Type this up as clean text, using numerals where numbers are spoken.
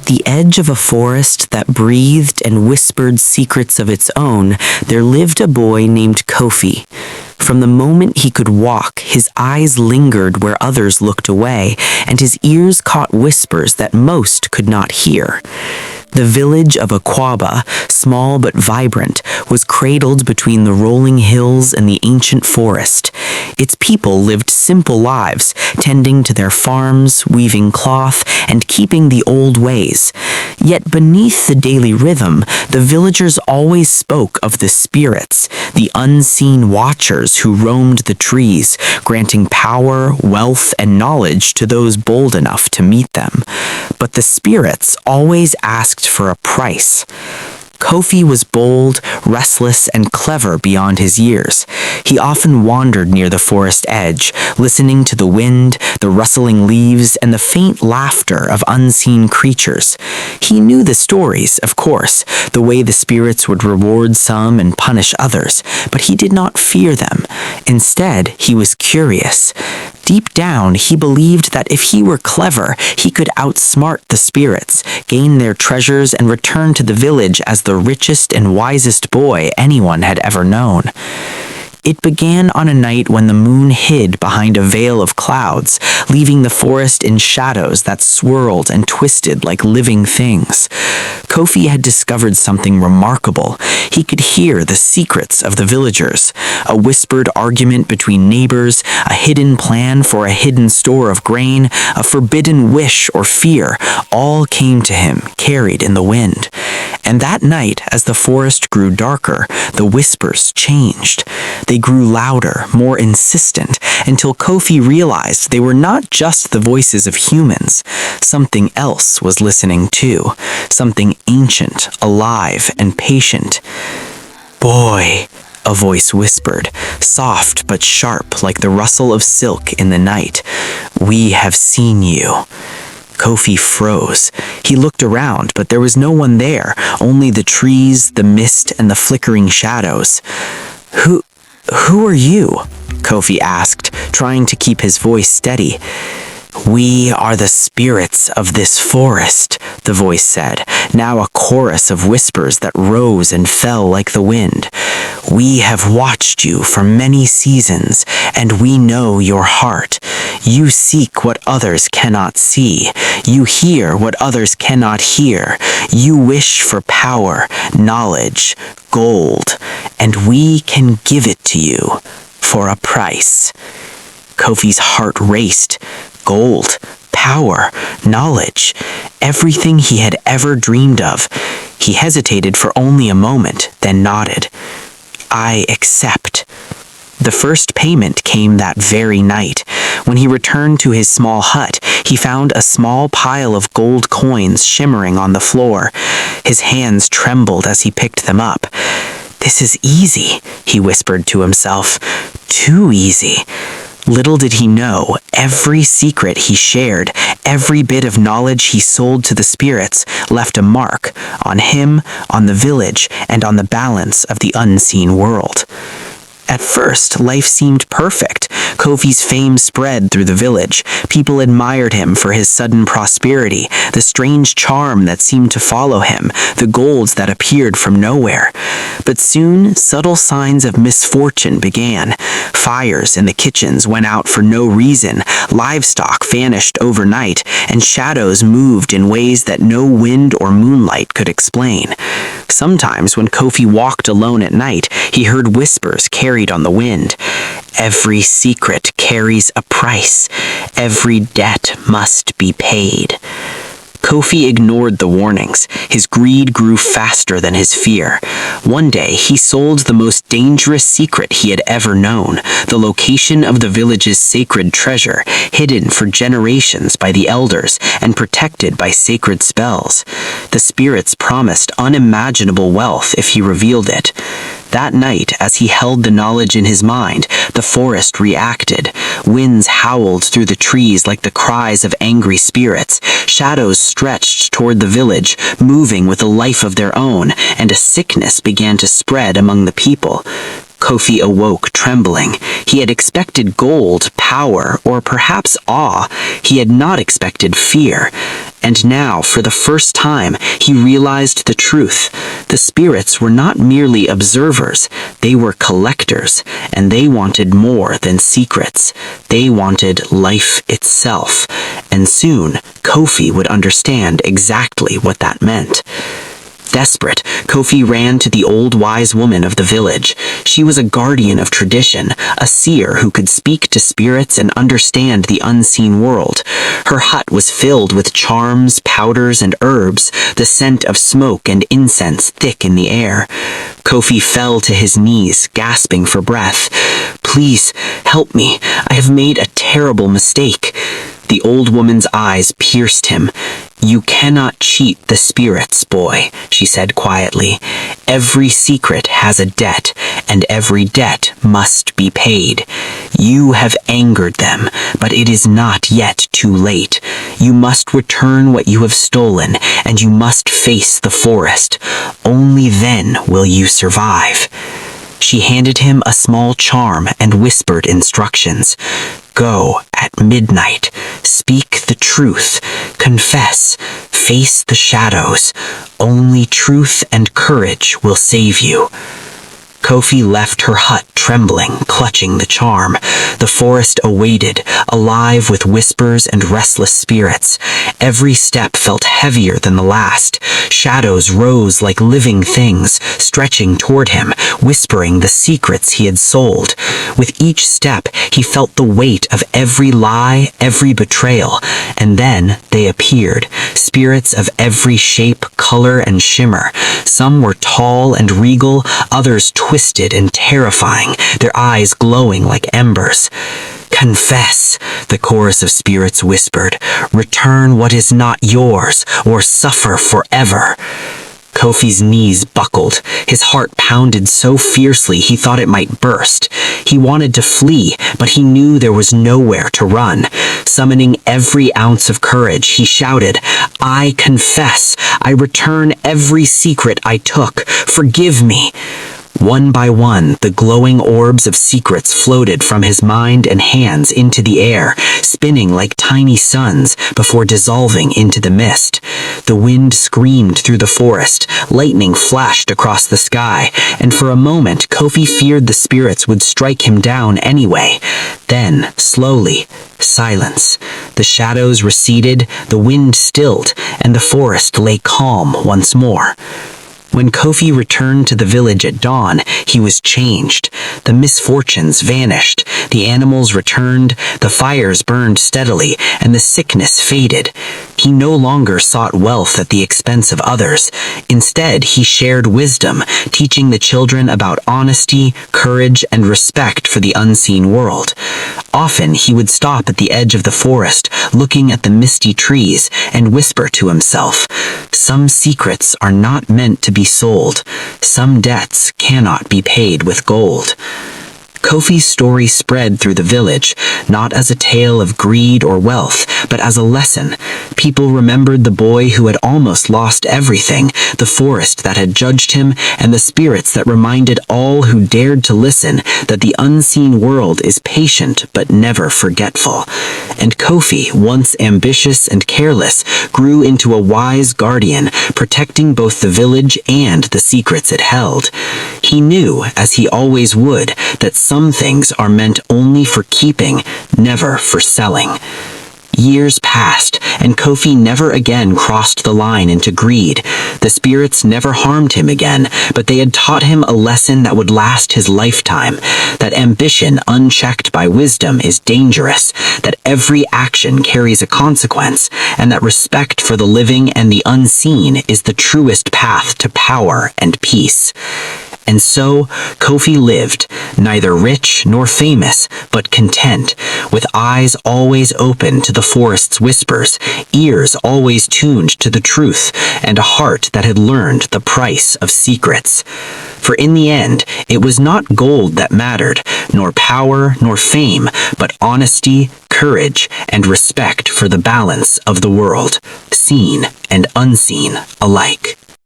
the edge of a forest that breathed and whispered secrets of its own, there lived a boy named Kofi. From the moment he could walk, his eyes lingered where others looked away, and his ears caught whispers that most could not hear. The village of Aquaba, small but vibrant, was cradled between the rolling hills and the ancient forest. Its people lived simple lives, tending to their farms, weaving cloth, and keeping the old ways. Yet beneath the daily rhythm, the villagers always spoke of the spirits, the unseen watchers who roamed the trees, granting power, wealth, and knowledge to those bold enough to meet them. But the spirits always asked for a price. Kofi was bold, restless, and clever beyond his years. He often wandered near the forest edge, listening to the wind, the rustling leaves, and the faint laughter of unseen creatures. He knew the stories, of course, the way the spirits would reward some and punish others, but he did not fear them. Instead, he was curious. Deep down, he believed that if he were clever, he could outsmart the spirits, gain their treasures, and return to the village as the richest and wisest boy anyone had ever known. It began on a night when the moon hid behind a veil of clouds, leaving the forest in shadows that swirled and twisted like living things. Kofi had discovered something remarkable. He could hear the secrets of the villagers, a whispered argument between neighbors, a hidden plan for a hidden store of grain, a forbidden wish or fear, all came to him, carried in the wind. And that night, as the forest grew darker, the whispers changed. They grew louder, more insistent, until Kofi realized they were not just the voices of humans. Something else was listening too, something ancient, alive, and patient. "Boy," a voice whispered, soft but sharp like the rustle of silk in the night. "We have seen you." Kofi froze. He looked around, but there was no one there, only the trees, the mist, and the flickering shadows. Who are you?" Kofi asked, trying to keep his voice steady. "We are the spirits of this forest," the voice said, now a chorus of whispers that rose and fell like the wind. "We have watched you for many seasons, and we know your heart. You seek what others cannot see. You hear what others cannot hear. You wish for power, knowledge, gold, and we can give it to you for a price." Kofi's heart raced. Gold, power, knowledge, everything he had ever dreamed of. He hesitated for only a moment, then nodded. "I accept." The first payment came that very night. When he returned to his small hut, he found a small pile of gold coins shimmering on the floor. His hands trembled as he picked them up. "This is easy," he whispered to himself. "Too easy." Little did he know, every secret he shared, every bit of knowledge he sold to the spirits, left a mark on him, on the village, and on the balance of the unseen world. At first, life seemed perfect. Kofi's fame spread through the village. People admired him for his sudden prosperity, the strange charm that seemed to follow him, the gold that appeared from nowhere. But soon, subtle signs of misfortune began. Fires in the kitchens went out for no reason, livestock vanished overnight, and shadows moved in ways that no wind or moonlight could explain. Sometimes, when Kofi walked alone at night, he heard whispers carried on the wind. "Every secret carries a price. Every debt must be paid." Kofi ignored the warnings. His greed grew faster than his fear. One day, he sold the most dangerous secret he had ever known, the location of the village's sacred treasure, hidden for generations by the elders and protected by sacred spells. The spirits promised unimaginable wealth if he revealed it. That night, as he held the knowledge in his mind, the forest reacted. Winds howled through the trees like the cries of angry spirits. Shadows stretched toward the village, moving with a life of their own, and a sickness began to spread among the people. Kofi awoke, trembling. He had expected gold, power, or perhaps awe. He had not expected fear. And now, for the first time, he realized the truth. The spirits were not merely observers, they were collectors, and they wanted more than secrets. They wanted life itself. And soon, Kofi would understand exactly what that meant. Desperate, Kofi ran to the old wise woman of the village. She was a guardian of tradition, a seer who could speak to spirits and understand the unseen world. Her hut was filled with charms, powders, and herbs, the scent of smoke and incense thick in the air. Kofi fell to his knees, gasping for breath. "Please, help me. I have made a terrible mistake." The old woman's eyes pierced him. "You cannot cheat the spirits, boy," she said quietly. "Every secret has a debt, and every debt must be paid. You have angered them, but it is not yet too late. You must return what you have stolen, and you must face the forest. Only then will you survive." She handed him a small charm and whispered instructions. "Go at midnight. Speak the truth. Confess. Face the shadows. Only truth and courage will save you." Kofi left her hut trembling, clutching the charm. The forest awaited, alive with whispers and restless spirits. Every step felt heavier than the last. Shadows rose like living things, stretching toward him, whispering the secrets he had sold. With each step, he felt the weight of every lie, every betrayal. And then they appeared, spirits of every shape, color, and shimmer. Some were tall and regal, others twisted and terrifying, their eyes glowing like embers. "Confess," the chorus of spirits whispered. "Return what is not yours, or suffer forever." Kofi's knees buckled. His heart pounded so fiercely he thought it might burst. He wanted to flee, but he knew there was nowhere to run. Summoning every ounce of courage, he shouted, "I confess. I return every secret I took. Forgive me." One by one, the glowing orbs of secrets floated from his mind and hands into the air, spinning like tiny suns before dissolving into the mist. The wind screamed through the forest, lightning flashed across the sky, and for a moment Kofi feared the spirits would strike him down anyway. Then, slowly, silence. The shadows receded, the wind stilled, and the forest lay calm once more. When Kofi returned to the village at dawn, he was changed. The misfortunes vanished, the animals returned, the fires burned steadily, and the sickness faded. He no longer sought wealth at the expense of others. Instead, he shared wisdom, teaching the children about honesty, courage, and respect for the unseen world. Often, he would stop at the edge of the forest, looking at the misty trees, and whisper to himself, "Some secrets are not meant to be sold. Some debts cannot be paid with gold." Kofi's story spread through the village, not as a tale of greed or wealth, but as a lesson. People remembered the boy who had almost lost everything, the forest that had judged him, and the spirits that reminded all who dared to listen that the unseen world is patient but never forgetful. And Kofi, once ambitious and careless, grew into a wise guardian, protecting both the village and the secrets it held. He knew, as he always would, that some things are meant only for keeping, never for selling. Years passed, and Kofi never again crossed the line into greed. The spirits never harmed him again, but they had taught him a lesson that would last his lifetime, that ambition unchecked by wisdom is dangerous, that every action carries a consequence, and that respect for the living and the unseen is the truest path to power and peace. And so, Kofi lived, neither rich nor famous, but content, with eyes always open to the forest's whispers, ears always tuned to the truth, and a heart that had learned the price of secrets. For in the end, it was not gold that mattered, nor power nor fame, but honesty, courage, and respect for the balance of the world, seen and unseen alike.